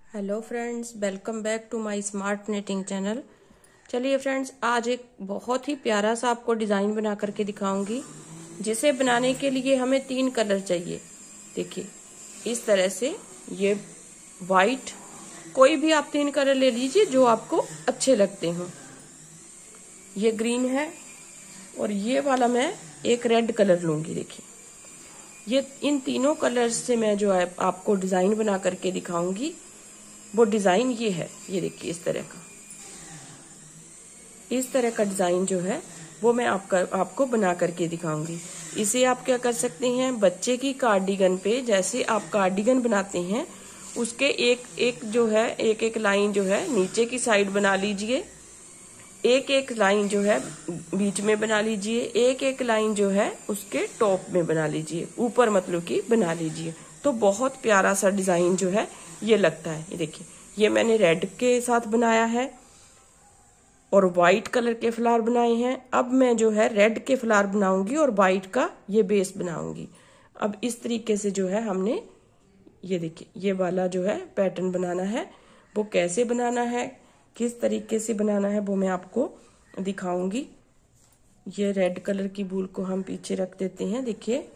Hello friends, welcome back to my smart netting channel. चलिए friends, आज एक बहुत ही प्यारा सा आपको डिज़ाइन बना करके दिखाऊंगी, जिसे बनाने के लिए हमें 3 कलर चाहिए। देखिए इस तरह से, ये वाइट, कोई भी आप 3 कलर ले लीजिए जो आपको अच्छे लगते हों। ये ग्रीन है और ये वाला मैं एक रेड कलर लूंगी। देखिए ये इन तीनों कलर से मैं जो है आपको डिज़ाइन बना करके दिखाऊंगी। वो डिज़ाइन ये है, ये देखिए इस तरह का डिज़ाइन जो है वो मैं आपको बना करके दिखाऊंगी। इसे आप क्या कर सकते हैं, बच्चे की कार्डिगन पे जैसे आप कार्डिगन बनाते हैं उसके एक एक जो है एक एक लाइन जो है नीचे की साइड बना लीजिए, एक एक लाइन जो है बीच में बना लीजिए, एक एक लाइन जो है उसके टॉप में बना लीजिए, ऊपर मतलब कि बना लीजिए। तो बहुत प्यारा सा डिज़ाइन जो है ये लगता है। ये देखिए, ये मैंने रेड के साथ बनाया है और वाइट कलर के फ्लावर बनाए हैं। अब मैं जो है रेड के फ्लावर बनाऊंगी और वाइट का ये बेस बनाऊंगी। अब इस तरीके से जो है हमने, ये देखिए ये वाला जो है पैटर्न बनाना है। वो कैसे बनाना है, किस तरीके से बनाना है, वो मैं आपको दिखाऊंगी। ये रेड कलर की वूल को हम पीछे रख देते हैं। देखिए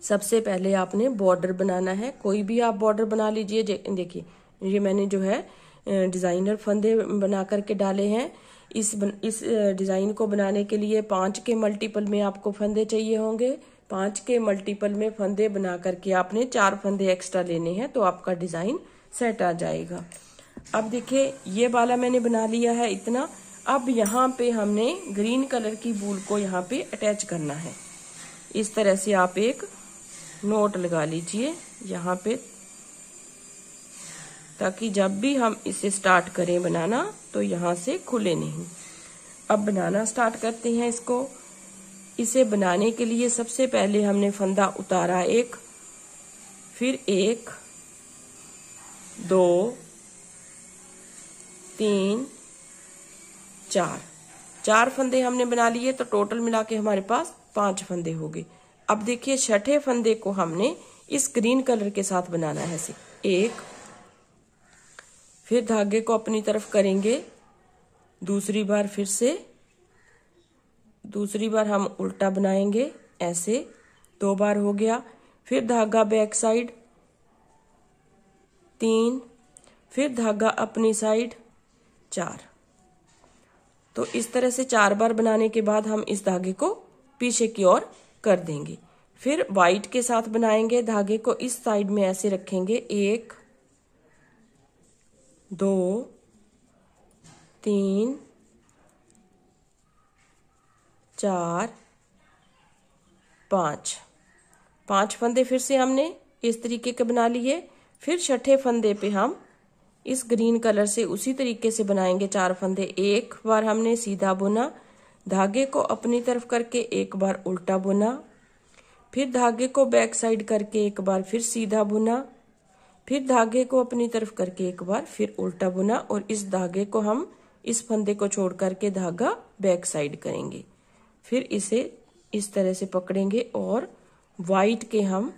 सबसे पहले आपने बॉर्डर बनाना है, कोई भी आप बॉर्डर बना लीजिए। देखिए ये मैंने जो है डिजाइनर फंदे बना करके डाले हैं। इस डिजाइन को बनाने के लिए 5 के मल्टीपल में आपको फंदे चाहिए होंगे। 5 के मल्टीपल में फंदे बना करके आपने 4 फंदे एक्स्ट्रा लेने हैं, तो आपका डिजाइन सेट आ जाएगा। अब देखिए ये वाला मैंने बना लिया है इतना। अब यहाँ पे हमने ग्रीन कलर की वूल को यहाँ पे अटैच करना है। इस तरह से आप एक नोट लगा लीजिए यहाँ पे, ताकि जब भी हम इसे स्टार्ट करें बनाना तो यहाँ से खुले नहीं। अब बनाना स्टार्ट करते हैं इसको। इसे बनाने के लिए सबसे पहले हमने फंदा उतारा एक, फिर 1 2 3 4 फंदे हमने बना लिए, तो टोटल मिला के हमारे पास 5 फंदे हो गए। अब देखिए छठे फंदे को हमने इस ग्रीन कलर के साथ बनाना है। ऐसे 1, फिर धागे को अपनी तरफ करेंगे, दूसरी बार फिर से, दूसरी बार हम उल्टा बनाएंगे ऐसे, 2 बार हो गया। फिर धागा बैक साइड 3, फिर धागा अपनी साइड 4। तो इस तरह से 4 बार बनाने के बाद हम इस धागे को पीछे की ओर कर देंगे। फिर वाइट के साथ बनाएंगे, धागे को इस साइड में ऐसे रखेंगे, 1 2 3 4 5 फंदे फिर से हमने इस तरीके के बना लिए। फिर छठे फंदे पे हम इस ग्रीन कलर से उसी तरीके से बनाएंगे 4 फंदे। एक बार हमने सीधा बुना, धागे को अपनी तरफ करके एक बार उल्टा बुना, फिर धागे को बैक साइड करके एक बार फिर सीधा बुना, फिर धागे को अपनी तरफ करके एक बार फिर उल्टा बुना, और इस धागे को हम इस फंदे को छोड़ करके धागा बैक साइड करेंगे। फिर इसे इस तरह से पकड़ेंगे और वाइट के हम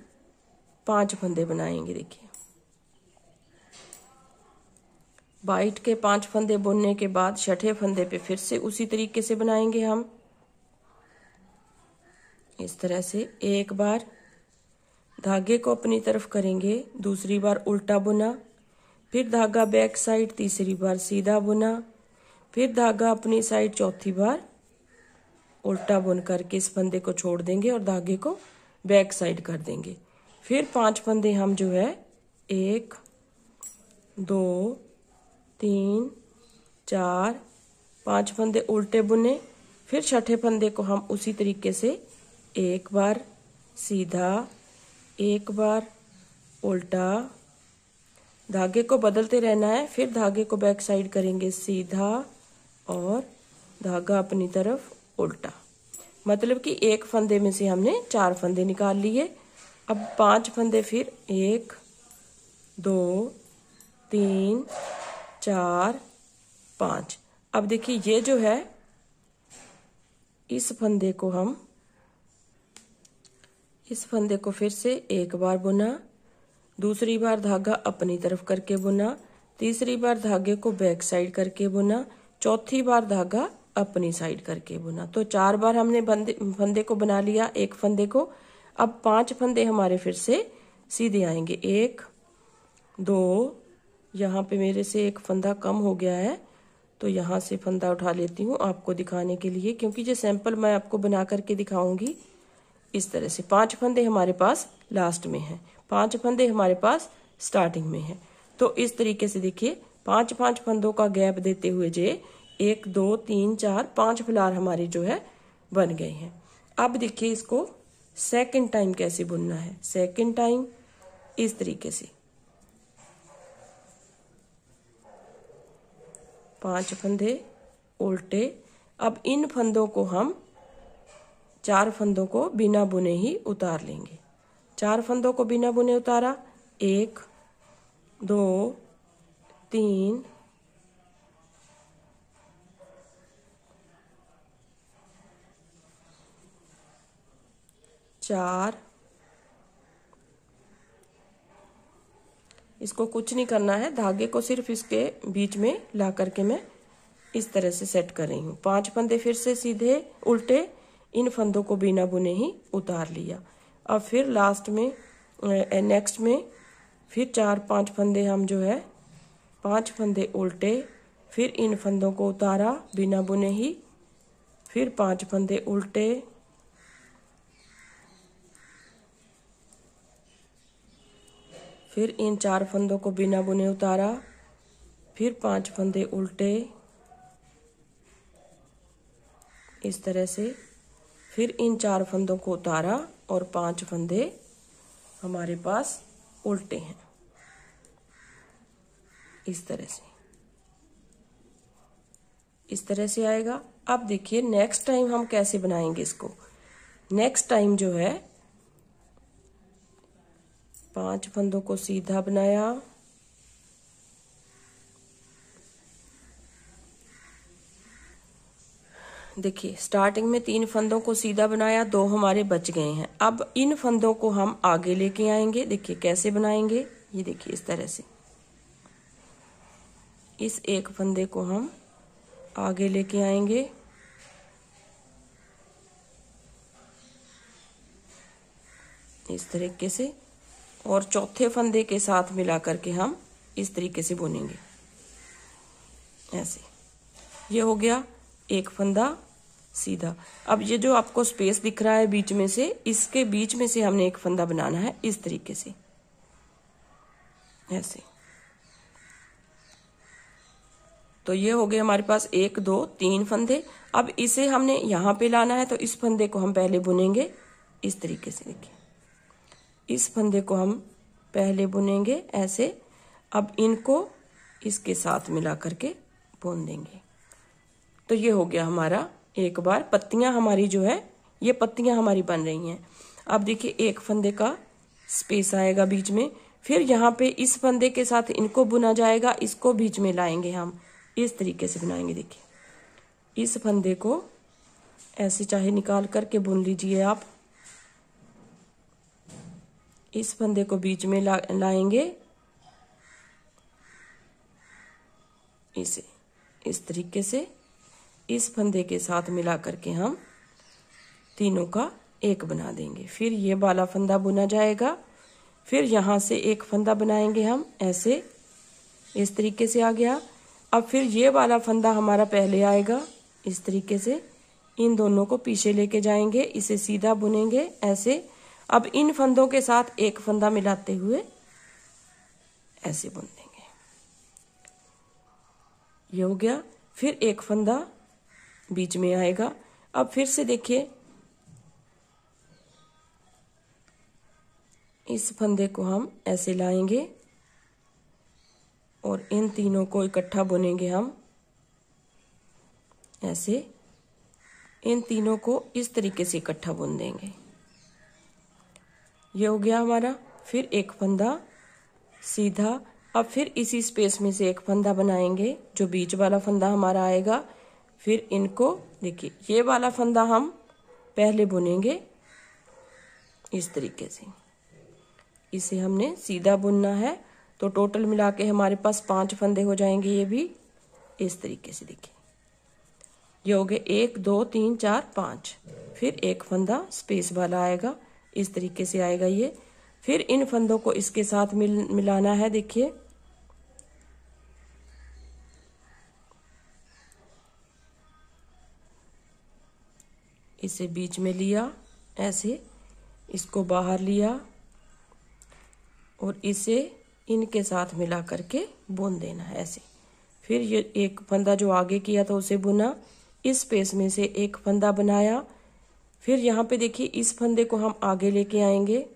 5 फंदे बनाएंगे। देखिए वाइट के 5 फंदे बुनने के बाद छठे फंदे पे फिर से उसी तरीके से बनाएंगे हम। इस तरह से एक बार धागे को अपनी तरफ करेंगे, दूसरी बार उल्टा बुना, फिर धागा बैक साइड, तीसरी बार सीधा बुना, फिर धागा अपनी साइड, चौथी बार उल्टा बुन करके इस फंदे को छोड़ देंगे और धागे को बैक साइड कर देंगे। फिर 5 फंदे हम जो है 1 2 3 4 5 फंदे उल्टे बुने। फिर छठे फंदे को हम उसी तरीके से एक बार सीधा, एक बार उल्टा, धागे को बदलते रहना है। फिर धागे को बैक साइड करेंगे सीधा और धागा अपनी तरफ उल्टा। मतलब कि एक फंदे में से हमने 4 फंदे निकाल लिए। अब 5 फंदे, फिर 1 2 3 4 5। अब देखिए ये जो है, इस फंदे को फिर से एक बार बुना, दूसरी बार धागा अपनी तरफ करके बुना, तीसरी बार धागे को बैक साइड करके बुना, चौथी बार धागा अपनी साइड करके बुना। तो 4 बार हमने फंदे को बना लिया, एक फंदे को। अब 5 फंदे हमारे फिर से सीधे आएंगे। 1 2, यहाँ पे मेरे से एक फंदा कम हो गया है तो यहाँ से फंदा उठा लेती हूँ आपको दिखाने के लिए, क्योंकि ये सैंपल मैं आपको बना करके दिखाऊंगी। इस तरह से 5 फंदे हमारे पास लास्ट में हैं, 5 फंदे हमारे पास स्टार्टिंग में हैं। तो इस तरीके से देखिए 5-5 फंदों का गैप देते हुए जे 1 2 3 4 5 फ्लावर हमारे जो है बन गए हैं। अब देखिए इसको सेकंड टाइम कैसे बुनना है। सेकंड टाइम इस तरीके से 5 फंदे उल्टे। अब इन फंदों को हम 4 फंदों को बिना बुने ही उतार लेंगे। 4 फंदों को बिना बुने उतारा, 1 2 3 4। इसको कुछ नहीं करना है, धागे को सिर्फ इसके बीच में ला करके मैं इस तरह से सेट कर रही हूँ। 5 फंदे फिर से सीधे उल्टे, इन फंदों को बिना बुने ही उतार लिया। अब फिर लास्ट में नेक्स्ट में फिर 4-5 फंदे हम जो है 5 फंदे उल्टे, फिर इन फंदों को उतारा बिना बुने ही, फिर 5 फंदे उल्टे, फिर इन 4 फंदों को बिना बुने उतारा, फिर 5 फंदे उल्टे इस तरह से, फिर इन 4 फंदों को उतारा और 5 फंदे हमारे पास उल्टे हैं इस तरह से। इस तरह से आएगा। अब देखिए नेक्स्ट टाइम हम कैसे बनाएंगे इसको। नेक्स्ट टाइम जो है 5 फंदों को सीधा बनाया, देखिए स्टार्टिंग में 3 फंदों को सीधा बनाया, 2 हमारे बच गए हैं। अब इन फंदों को हम आगे लेके आएंगे। देखिए कैसे बनाएंगे, ये देखिए इस तरह से। इस एक फंदे को हम आगे लेके आएंगे, इस तरीके से, और चौथे फंदे के साथ मिला करके हम इस तरीके से बुनेंगे ऐसे। ये हो गया एक फंदा सीधा। अब ये जो आपको स्पेस दिख रहा है बीच में से, इसके बीच में से हमने एक फंदा बनाना है इस तरीके से ऐसे। तो ये हो गए हमारे पास 1 2 3 फंदे। अब इसे हमने यहाँ पे लाना है, तो इस फंदे को हम पहले बुनेंगे इस तरीके से। देखिए इस फंदे को हम पहले बुनेंगे ऐसे। अब इनको इसके साथ मिला करके बुन देंगे। तो ये हो गया हमारा एक बार। पत्तियां हमारी जो है, ये पत्तियां हमारी बन रही हैं। अब देखिए एक फंदे का स्पेस आएगा बीच में, फिर यहाँ पे इस फंदे के साथ इनको बुना जाएगा, इसको बीच में लाएंगे हम, इस तरीके से बनाएंगे। देखिए इस फंदे को ऐसे चाहे निकाल करके बुन लीजिए आप। इस फंदे को बीच में लाएंगे इसे इस तरीके से। इस फंदे के साथ मिला करके हम तीनों का एक बना देंगे। फिर ये वाला फंदा बुना जाएगा, फिर यहाँ से एक फंदा बनाएंगे हम ऐसे, इस तरीके से आ गया। अब फिर ये वाला फंदा हमारा पहले आएगा इस तरीके से, इन दोनों को पीछे लेके जाएंगे, इसे सीधा बुनेंगे ऐसे। अब इन फंदों के साथ एक फंदा मिलाते हुए ऐसे बुन देंगे। ये हो गया। फिर एक फंदा बीच में आएगा। अब फिर से देखिए इस फंदे को हम ऐसे लाएंगे और इन तीनों को इकट्ठा बुनेंगे हम ऐसे। इन तीनों को इस तरीके से इकट्ठा बुन देंगे। ये हो गया हमारा। फिर एक फंदा सीधा। अब फिर इसी स्पेस में से एक फंदा बनाएंगे, जो बीच वाला फंदा हमारा आएगा। फिर इनको देखिए, ये वाला फंदा हम पहले बुनेंगे इस तरीके से। इसे हमने सीधा बुनना है। तो टोटल मिला के हमारे पास 5 फंदे हो जाएंगे। ये भी इस तरीके से देखिए, ये हो गए 1 2 3 4 5। फिर एक फंदा स्पेस वाला आएगा, इस तरीके से आएगा ये। फिर इन फंदों को इसके साथ मिलाना है। देखिए इसे बीच में लिया ऐसे, इसको बाहर लिया और इसे इनके साथ मिला करके बुन देना है ऐसे। फिर ये एक फंदा जो आगे किया था उसे बुना, इस स्पेस में से एक फंदा बनाया। फिर यहाँ पे देखिए इस फंदे को हम आगे लेके आएंगे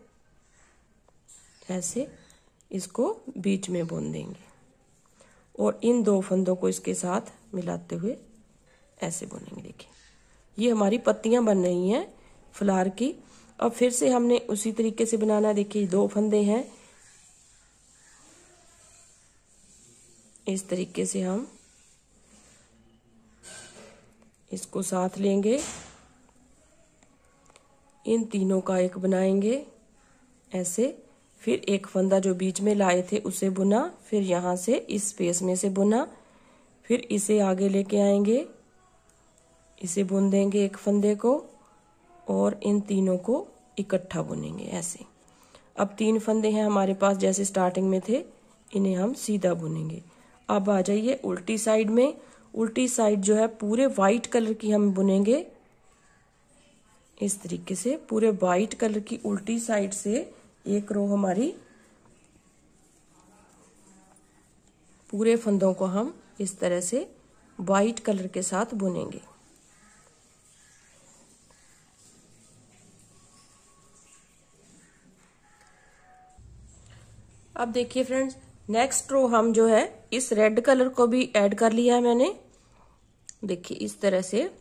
ऐसे, इसको बीच में बुन देंगे और इन 2 फंदों को इसके साथ मिलाते हुए ऐसे बुनेंगे। देखिए ये हमारी पत्तियां बन रही हैं फ्लावर की। अब फिर से हमने उसी तरीके से बनाना। देखिए 2 फंदे हैं, इस तरीके से हम इसको साथ लेंगे, इन तीनों का एक बनाएंगे ऐसे। फिर एक फंदा जो बीच में लाए थे उसे बुना, फिर यहाँ से इस स्पेस में से बुना, फिर इसे आगे लेके आएंगे, इसे बुन देंगे एक फंदे को और इन तीनों को इकट्ठा बुनेंगे ऐसे। अब 3 फंदे हैं हमारे पास जैसे स्टार्टिंग में थे, इन्हें हम सीधा बुनेंगे। अब आ जाइए उल्टी साइड में। उल्टी साइड जो है पूरे वाइट कलर की हम बुनेंगे इस तरीके से। पूरे वाइट कलर की उल्टी साइड से एक रो हमारी, पूरे फंदों को हम इस तरह से वाइट कलर के साथ बुनेंगे। अब देखिए फ्रेंड्स, नेक्स्ट रो हम जो है इस रेड कलर को भी ऐड कर लिया है मैंने। देखिए इस तरह से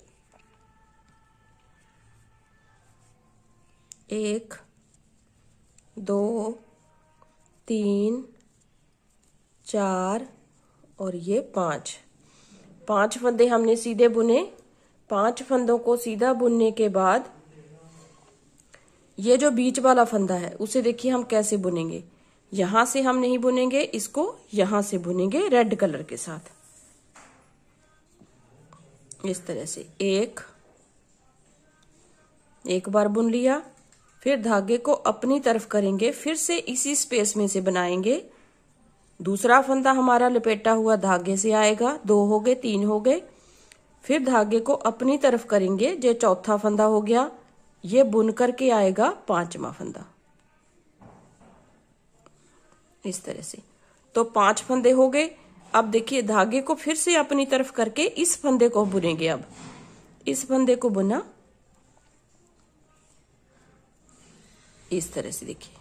1 2 3 4 और ये 5 फंदे हमने सीधे बुने। 5 फंदों को सीधा बुनने के बाद ये जो बीच वाला फंदा है उसे देखिए हम कैसे बुनेंगे। यहां से हम नहीं बुनेंगे, इसको यहां से बुनेंगे रेड कलर के साथ इस तरह से। एक बार बुन लिया, फिर धागे को अपनी तरफ करेंगे, फिर से इसी स्पेस में से बनाएंगे। दूसरा फंदा हमारा लपेटा हुआ धागे से आएगा, 2 हो गए, 3 हो गए। फिर धागे को अपनी तरफ करेंगे, ये चौथा फंदा हो गया। ये बुन करके आएगा 5वां फंदा इस तरह से। तो 5 फंदे हो गए। अब देखिए धागे को फिर से अपनी तरफ करके इस फंदे को बुनेंगे। अब इस फंदे को बुना इस तरह से देखिए।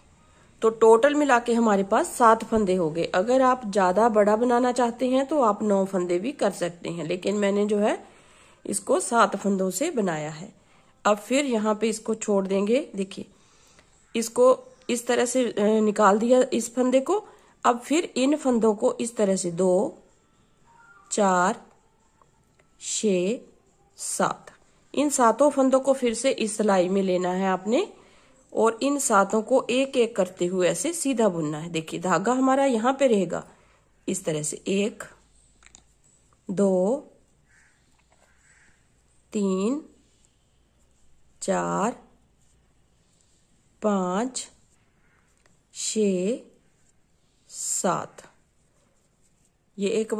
तो टोटल मिला के हमारे पास 7 फंदे हो गए। अगर आप ज्यादा बड़ा बनाना चाहते हैं तो आप 9 फंदे भी कर सकते हैं, लेकिन मैंने जो है इसको 7 फंदों से बनाया है। अब फिर यहाँ पे इसको छोड़ देंगे। देखिए इसको इस तरह से निकाल दिया इस फंदे को। अब फिर इन फंदों को इस तरह से 2 4 6 7, इन 7 फंदों को फिर से इस सिलाई में लेना है आपने और इन 7 को एक एक करते हुए ऐसे सीधा बुनना है। देखिए धागा हमारा यहाँ पे रहेगा इस तरह से। 1 2 3 4 5 6 7। ये एक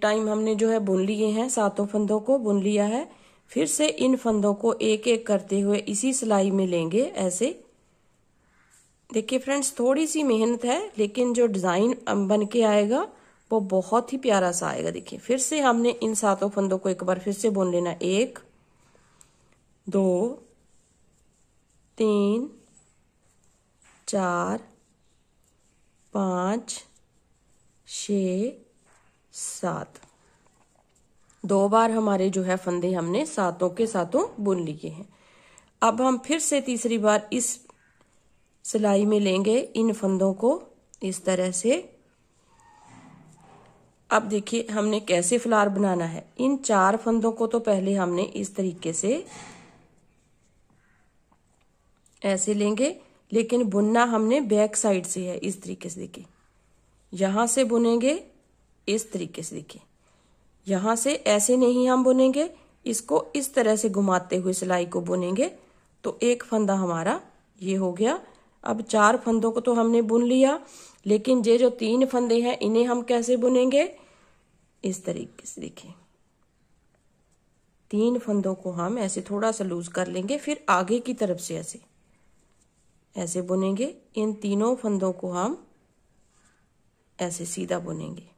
टाइम हमने जो है बुन लिए हैं, 7 फंदों को बुन लिया है। फिर से इन फंदों को एक एक करते हुए इसी सिलाई में लेंगे ऐसे। देखिए फ्रेंड्स थोड़ी सी मेहनत है, लेकिन जो डिजाइन बन के आएगा वो बहुत ही प्यारा सा आएगा। देखिए फिर से हमने इन 7 फंदों को एक बार फिर से बुन लेना। 1 2 3 4 5 6 7। 2 बार हमारे जो है फंदे हमने 7 के 7 बुन लिए हैं। अब हम फिर से तीसरी बार इस सिलाई में लेंगे इन फंदों को इस तरह से। अब देखिए हमने कैसे फ्लावर बनाना है। इन 4 फंदों को तो पहले हमने इस तरीके से ऐसे लेंगे, लेकिन बुनना हमने बैक साइड से है। इस तरीके से देखिए, यहां से बुनेंगे इस तरीके से। देखिए यहां से ऐसे नहीं हम बुनेंगे, इसको इस तरह से घुमाते हुए सिलाई को बुनेंगे। तो एक फंदा हमारा ये हो गया। अब 4 फंदों को तो हमने बुन लिया, लेकिन ये जो 3 फंदे हैं इन्हें हम कैसे बुनेंगे, इस तरीके से। देखिए 3 फंदों को हम ऐसे थोड़ा सा लूज कर लेंगे, फिर आगे की तरफ से ऐसे ऐसे बुनेंगे। इन तीनों फंदों को हम ऐसे सीधा बुनेंगे।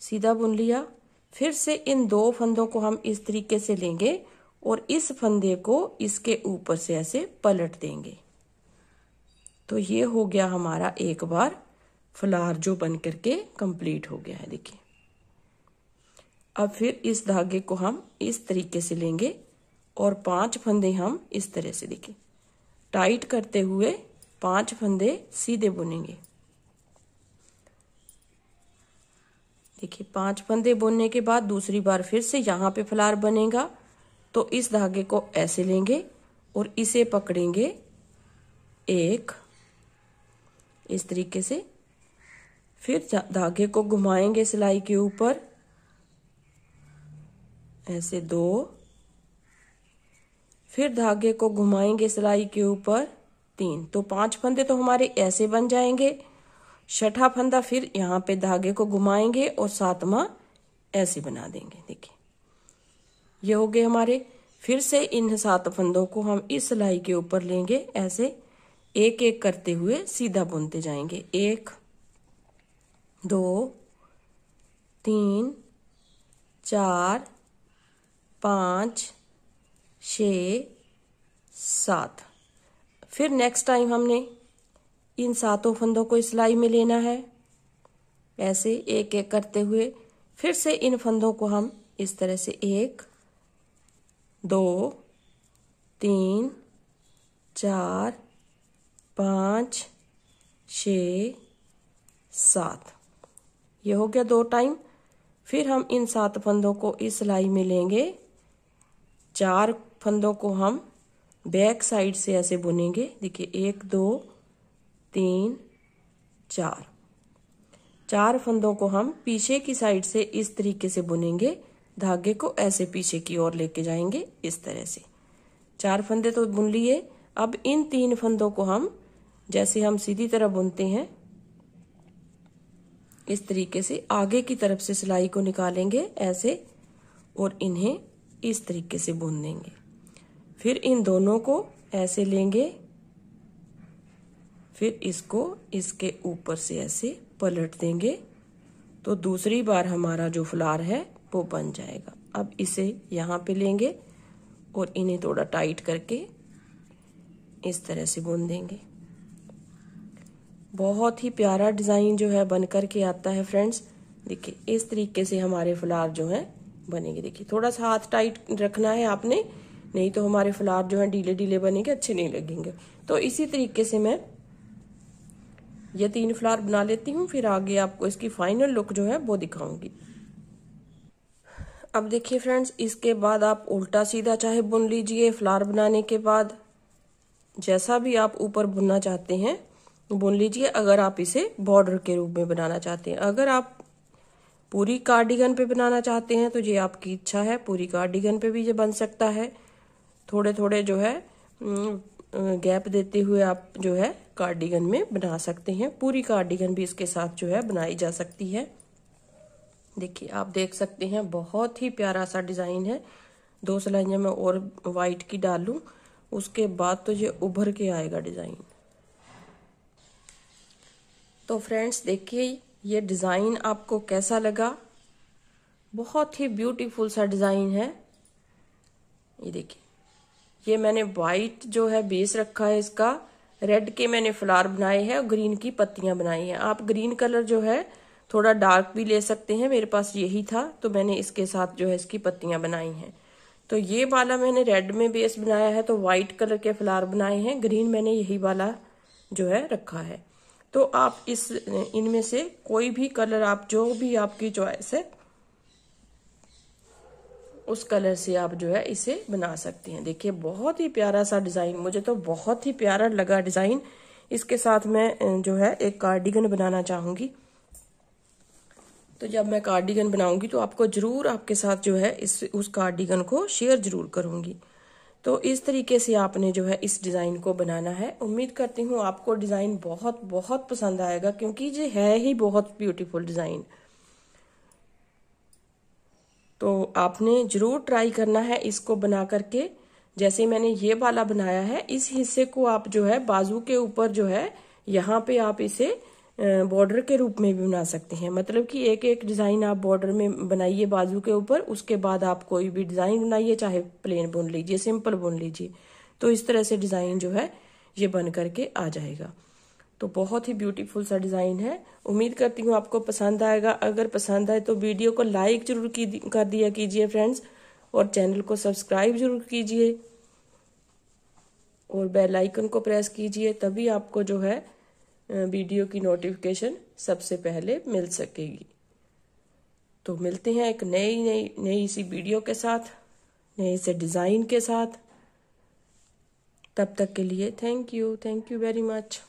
सीधा बुन लिया, फिर से इन 2 फंदों को हम इस तरीके से लेंगे और इस फंदे को इसके ऊपर से ऐसे पलट देंगे। तो ये हो गया हमारा एक बार फ्लावर जो बन करके कंप्लीट हो गया है। देखिए अब फिर इस धागे को हम इस तरीके से लेंगे और 5 फंदे हम इस तरह से, देखिए टाइट करते हुए 5 फंदे सीधे बुनेंगे। देखिए 5 फंदे बुनने के बाद दूसरी बार फिर से यहाँ पे फ्लावर बनेगा। तो इस धागे को ऐसे लेंगे और इसे पकड़ेंगे एक इस तरीके से, फिर धागे को घुमाएंगे सिलाई के ऊपर ऐसे 2, फिर धागे को घुमाएंगे सिलाई के ऊपर 3। तो 5 फंदे तो हमारे ऐसे बन जाएंगे। 6ठा फंदा फिर यहाँ पे धागे को घुमाएंगे और 7वां ऐसे बना देंगे। देखिए ये हो गए हमारे। फिर से इन 7 फंदों को हम इस सिलाई के ऊपर लेंगे, ऐसे एक एक करते हुए सीधा बुनते जाएंगे। 1 2 3 4 5 6 7। फिर नेक्स्ट टाइम हमने इन 7 फंदों को इस सिलाई में लेना है, ऐसे एक एक करते हुए। फिर से इन फंदों को हम इस तरह से 1 2 3 4 5 6 7। ये हो गया 2 टाइम। फिर हम इन 7 फंदों को इस सिलाई में लेंगे। 4 फंदों को हम बैक साइड से ऐसे बुनेंगे। देखिए 1 2 3 4। 4 फंदों को हम पीछे की साइड से इस तरीके से बुनेंगे। धागे को ऐसे पीछे की ओर लेके जाएंगे इस तरह से। 4 फंदे तो बुन लिए। अब इन 3 फंदों को हम जैसे हम सीधी तरह बुनते हैं इस तरीके से आगे की तरफ से सिलाई को निकालेंगे ऐसे और इन्हें इस तरीके से बुन देंगे। फिर इन दोनों को ऐसे लेंगे, फिर इसको इसके ऊपर से ऐसे पलट देंगे। तो दूसरी बार हमारा जो फ्लावर है वो बन जाएगा। अब इसे यहाँ पे लेंगे और इन्हें थोड़ा टाइट करके इस तरह से बुन देंगे। बहुत ही प्यारा डिजाइन जो है बन करके आता है फ्रेंड्स। देखिए इस तरीके से हमारे फ्लावर जो है बनेंगे। देखिए थोड़ा सा हाथ टाइट रखना है आपने, नहीं तो हमारे फ्लावर जो है ढीले ढीले बनेंगे, अच्छे नहीं लगेंगे। तो इसी तरीके से मैं ये 3 फ्लावर बना लेती हूँ, फिर आगे आपको इसकी फाइनल लुक जो है वो दिखाऊंगी। अब देखिए फ्रेंड्स, इसके बाद आप उल्टा सीधा चाहे बुन लीजिए। फ्लावर बनाने के बाद जैसा भी आप ऊपर बुनना चाहते हैं बुन लीजिए। अगर आप इसे बॉर्डर के रूप में बनाना चाहते हैं, अगर आप पूरी कार्डिगन पे बनाना चाहते हैं तो ये आपकी इच्छा है, पूरी कार्डिगन पे भी ये बन सकता है। थोड़े थोड़े जो है गैप देते हुए आप जो है कार्डिगन में बना सकते हैं। पूरी कार्डिगन भी इसके साथ जो है बनाई जा सकती है। देखिए आप देख सकते हैं बहुत ही प्यारा सा डिजाइन है। 2 सिलाइयां मैं और वाइट की डालूं उसके बाद तो ये उभर के आएगा डिजाइन। तो फ्रेंड्स देखिए ये डिजाइन आपको कैसा लगा। बहुत ही ब्यूटीफुल सा डिजाइन है। ये देखिए ये मैंने वाइट जो है बेस रखा है, इसका रेड के मैंने फ्लावर बनाए हैं और ग्रीन की पत्तियां बनाई हैं। आप ग्रीन कलर जो है थोड़ा डार्क भी ले सकते हैं, मेरे पास यही था तो मैंने इसके साथ जो है इसकी पत्तियां बनाई हैं। तो ये वाला मैंने रेड में बेस बनाया है, तो व्हाइट कलर के फ्लावर बनाए हैं, ग्रीन मैंने यही वाला जो है रखा है। तो आप इनमें से कोई भी कलर आप जो भी आपकी चॉइस है उस कलर से आप जो है इसे बना सकते हैं। देखिए बहुत ही प्यारा सा डिजाइन, मुझे तो बहुत ही प्यारा लगा डिजाइन। इसके साथ मैं जो है एक कार्डिगन बनाना चाहूंगी। तो जब मैं कार्डिगन बनाऊंगी तो आपको जरूर आपके साथ जो है उस कार्डिगन को शेयर जरूर करूंगी। तो इस तरीके से आपने जो है इस डिजाइन को बनाना है। उम्मीद करती हूँ आपको डिजाइन बहुत बहुत पसंद आएगा, क्योंकि ये है ही बहुत ब्यूटीफुल डिजाइन। तो आपने जरूर ट्राई करना है इसको बना करके। जैसे मैंने ये वाला बनाया है, इस हिस्से को आप जो है बाजू के ऊपर जो है यहाँ पे आप इसे बॉर्डर के रूप में भी बना सकते हैं। मतलब कि एक एक डिजाइन आप बॉर्डर में बनाइए बाजू के ऊपर, उसके बाद आप कोई भी डिजाइन बनाइए, चाहे प्लेन बुन लीजिए, सिंपल बुन लीजिए। तो इस तरह से डिजाइन जो है ये बन करके आ जाएगा। तो बहुत ही ब्यूटीफुल सा डिजाइन है। उम्मीद करती हूँ आपको पसंद आएगा। अगर पसंद आए तो वीडियो को लाइक जरूर कर दिया कीजिए फ्रेंड्स, और चैनल को सब्सक्राइब जरूर कीजिए और बेल आइकन को प्रेस कीजिए, तभी आपको जो है वीडियो की नोटिफिकेशन सबसे पहले मिल सकेगी। तो मिलते हैं एक नई सी वीडियो के साथ, नए से डिजाइन के साथ। तब तक के लिए थैंक यू वेरी मच।